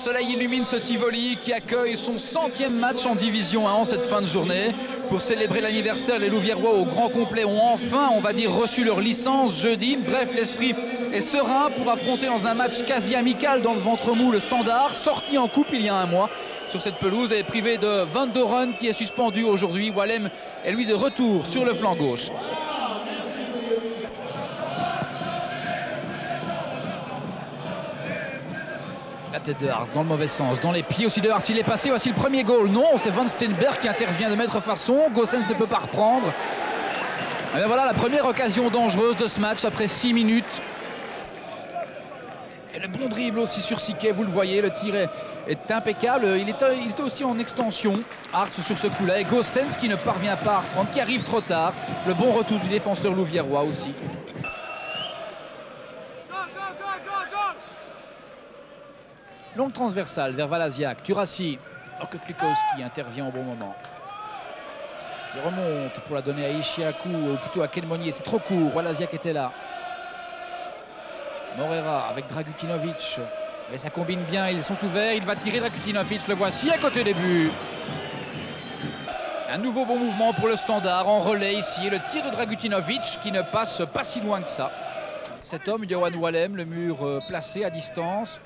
Le soleil illumine ce Tivoli qui accueille son 100e match en Division 1 en cette fin de journée. Pour célébrer l'anniversaire, les Louviérois au grand complet ont enfin, on va dire, reçu leur licence jeudi. Bref, l'esprit est serein pour affronter dans un match quasi amical dans le ventre mou le Standard, sorti en coupe il y a un mois sur cette pelouse et privé de Van Doren qui est suspendu aujourd'hui. Wallem est lui de retour sur le flanc gauche. La tête de Hart dans le mauvais sens, dans les pieds aussi de Hart, il est passé, voici le premier goal. Non, c'est Van Steenberg qui intervient de mettre façon, Goossens ne peut pas reprendre. Et bien voilà la première occasion dangereuse de ce match après 6 minutes. Et le bon dribble aussi sur Siquet, vous le voyez, le tir est impeccable. Il était aussi en extension, Hart sur ce coup-là, et Goossens qui ne parvient pas à reprendre, qui arrive trop tard. Le bon retour du défenseur louviérois aussi. Longue transversale vers Walasiak, Turassi, alors que Klukowski intervient au bon moment. Il remonte pour la donner à Ishiaku, ou plutôt à Kenmonier, c'est trop court, Walasiak était là. Morera avec Dragutinovic, et ça combine bien, ils sont ouverts, il va tirer Dragutinovic, le voici à côté des buts. Un nouveau bon mouvement pour le Standard, en relais ici, le tir de Dragutinovic qui ne passe pas si loin que ça. Cet homme, Johan Wallem, le mur placé à distance.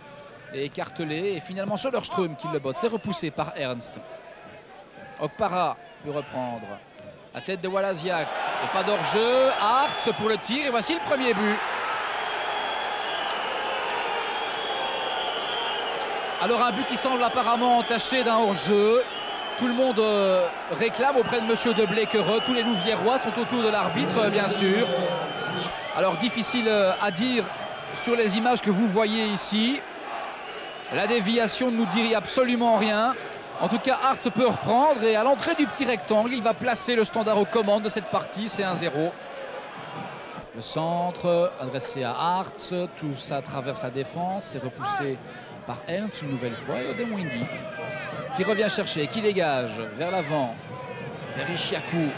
Et écartelé, et finalement Söderström qui le botte, c'est repoussé par Ernst. Okpara peut reprendre la tête de Walasiak, et pas d'hors-jeu, Hart pour le tir, et voici le premier but. Alors un but qui semble apparemment entaché d'un hors-jeu. Tout le monde réclame auprès de Monsieur de Bleekereux, tous les Louviérois sont autour de l'arbitre bien sûr. Alors difficile à dire sur les images que vous voyez ici. La déviation ne nous dit absolument rien. En tout cas, Hart peut reprendre et à l'entrée du petit rectangle, il va placer le Standard aux commandes de cette partie. C'est 1-0. Le centre adressé à Hart, tout ça traverse la défense. C'est repoussé par Ernst une nouvelle fois. Et Odemwingie qui revient chercher, qui dégage vers l'avant, vers Ishiaku.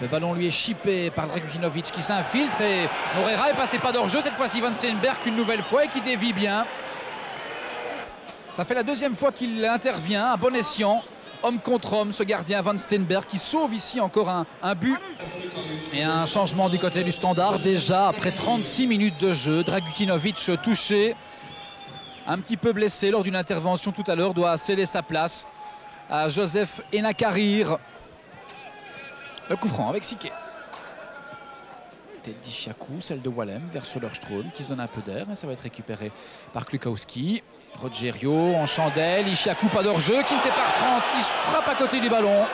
Le ballon lui est chippé par Dragutinovic qui s'infiltre et Morera est passé pas d'hors-jeu. Cette fois-ci, Van Steenberg une nouvelle fois et qui dévie bien. Ça fait la deuxième fois qu'il intervient, à bon escient, homme contre homme, ce gardien Van Steenberg qui sauve ici encore un but. Et un changement du côté du Standard, déjà après 36 minutes de jeu. Dragutinovic touché, un petit peu blessé lors d'une intervention tout à l'heure, doit céder sa place à Joseph Enakarir. Le coup franc avec Siquet. Tête d'Ishiaku, celle de Wallem vers Söderström qui se donne un peu d'air, mais ça va être récupéré par Klukowski. Rogerio en chandelle, Ishiaku pas d'hors-jeu, qui ne sait pas reprendre, qui frappe à côté du ballon.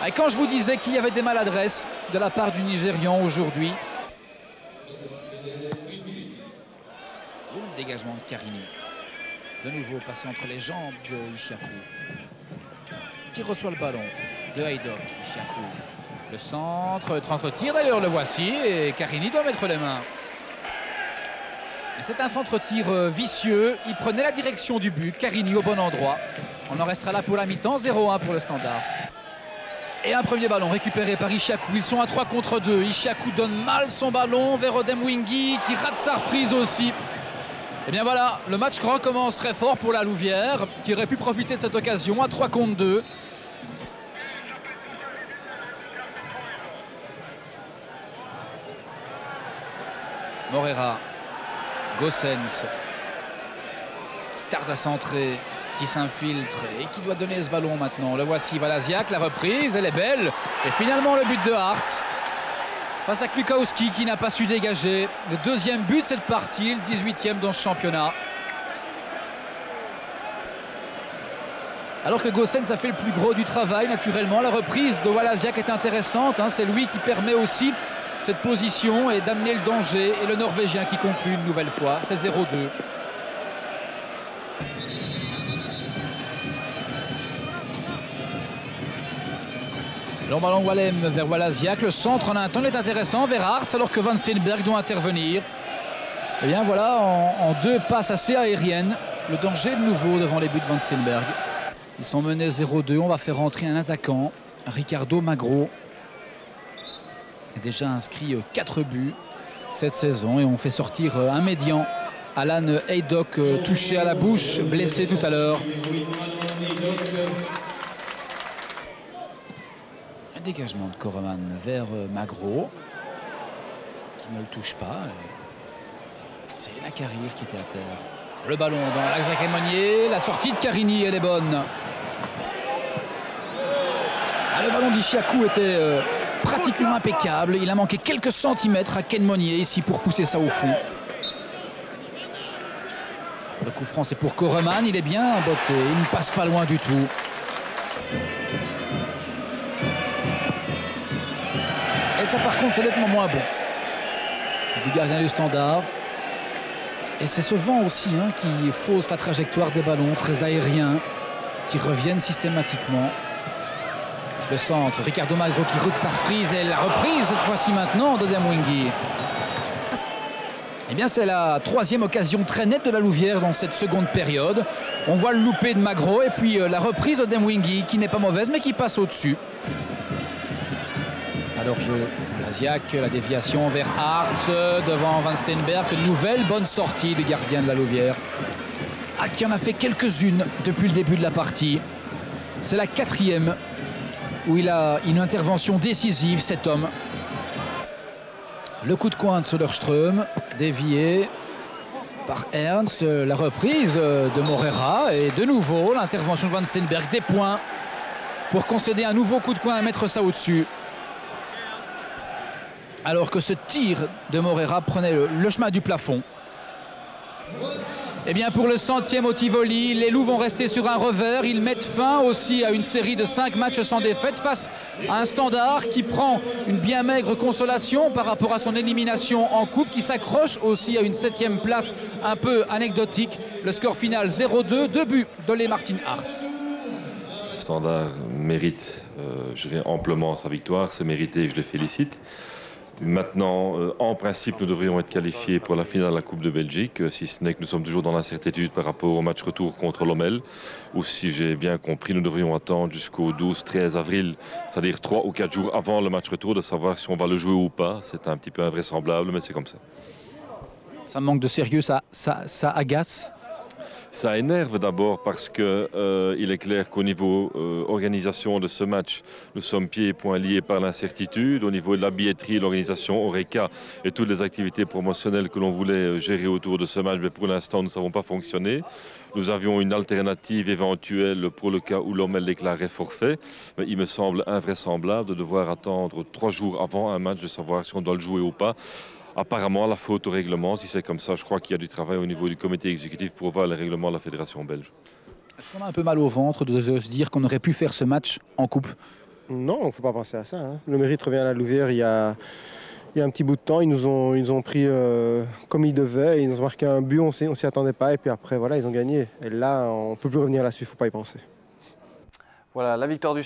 Et quand je vous disais qu'il y avait des maladresses de la part du Nigérian aujourd'hui. Le dégagement de Karini. De nouveau passé entre les jambes de Ishiaku. Qui reçoit le ballon de Haydok, Ishiaku. Le centre tir d'ailleurs, le voici, et Karini doit mettre les mains. C'est un centre-tir vicieux, il prenait la direction du but, Karini au bon endroit. On en restera là pour la mi-temps, 0-1 pour le Standard. Et un premier ballon récupéré par Ishiaku, ils sont à 3 contre 2. Ishiaku donne mal son ballon vers Odemwingie qui rate sa reprise aussi. Et bien voilà, le match recommence très fort pour la Louvière qui aurait pu profiter de cette occasion à 3 contre 2. Morera. Goossens qui tarde à centrer, qui s'infiltre et qui doit donner ce ballon maintenant. Le voici, Walasiak, la reprise, elle est belle. Et finalement le but de Hart face à Klukowski qui n'a pas su dégager. Le deuxième but de cette partie, le 18e dans ce championnat. Alors que Goossens a fait le plus gros du travail naturellement. La reprise de Walasiak est intéressante, hein. C'est lui qui permet aussi cette position et d'amener le danger, et le Norvégien qui conclut une nouvelle fois, c'est 0-2. Long ballon Wallem vers Walasiak, le centre en un temps est intéressant vers Hart alors que Van Steenberg doit intervenir. Et bien voilà, en deux passes assez aériennes, le danger de nouveau devant les buts de Van Steenberg. Ils sont menés 0-2, on va faire rentrer un attaquant, Ricardo Magro. Il a déjà inscrit 4 buts cette saison et on fait sortir un médian Alan Haydock touché à la bouche, blessé tout à l'heure. Un dégagement de Koreman vers Magro, qui ne le touche pas. C'est la carrière qui était à terre. Le ballon dans l'axe de Crémonier, la sortie de Carini, elle est bonne. Ah, le ballon d'Ishiaku était pratiquement impeccable. Il a manqué quelques centimètres à Ken Monnier ici pour pousser ça au fond. Le coup franc c'est pour Koreman, il est bien botté, il ne passe pas loin du tout. Et ça par contre c'est nettement moins bon du gardien du Standard. Et c'est ce vent aussi hein, qui fausse la trajectoire des ballons très aériens qui reviennent systématiquement. Le centre, Ricardo Magro qui route sa reprise et la reprise cette fois-ci maintenant de Demwingi. Eh bien c'est la troisième occasion très nette de la Louvière dans cette seconde période. On voit le loupé de Magro et puis la reprise de Demwingi qui n'est pas mauvaise mais qui passe au-dessus. Alors Lasiak, la déviation vers Hartz devant Van Steenberg. Nouvelle bonne sortie du gardien de la Louvière. Ah, qui en a fait quelques-unes depuis le début de la partie. C'est la quatrième où il a une intervention décisive cet homme. Le coup de coin de Söderström, dévié par Ernst, la reprise de Moreira et de nouveau l'intervention de Van Steenberg, des points pour concéder un nouveau coup de coin et mettre ça au-dessus. Alors que ce tir de Moreira prenait le chemin du plafond. Eh bien pour le 100e au Tivoli, les Loups vont rester sur un revers. Ils mettent fin aussi à une série de 5 matchs sans défaite face à un Standard qui prend une bien maigre consolation par rapport à son élimination en coupe, qui s'accroche aussi à une 7e place un peu anecdotique. Le score final 0-2, 2 buts d'Ole Martin Hartz. Standard mérite je dirais, amplement sa victoire, c'est mérité, je les félicite. Maintenant, en principe, nous devrions être qualifiés pour la finale de la Coupe de Belgique, si ce n'est que nous sommes toujours dans l'incertitude par rapport au match retour contre Lommel, ou si j'ai bien compris, nous devrions attendre jusqu'au 12-13 avril, c'est-à-dire 3 ou 4 jours avant le match retour, de savoir si on va le jouer ou pas. C'est un petit peu invraisemblable, mais c'est comme ça. Ça manque de sérieux, ça agace. Ça énerve d'abord parce que il est clair qu'au niveau organisation de ce match, nous sommes pieds et poings liés par l'incertitude. Au niveau de la billetterie, l'organisation Oreca et toutes les activités promotionnelles que l'on voulait gérer autour de ce match, mais pour l'instant, nous ne savons pas fonctionner. Nous avions une alternative éventuelle pour le cas où Lommel déclarait forfait. Mais il me semble invraisemblable de devoir attendre 3 jours avant un match de savoir si on doit le jouer ou pas. Apparemment, la faute au règlement, si c'est comme ça, je crois qu'il y a du travail au niveau du comité exécutif pour voir le règlement de la fédération belge. Est-ce qu'on a un peu mal au ventre de se dire qu'on aurait pu faire ce match en coupe? Non, il ne faut pas penser à ça. Hein. Le mérite revient à la Louvière il y a un petit bout de temps. Ils nous ont pris comme ils devaient. Ils nous ont marqué un but, on ne s'y attendait pas. Et puis après, voilà, ils ont gagné. Et là, on ne peut plus revenir là-dessus, il ne faut pas y penser. Voilà, la victoire du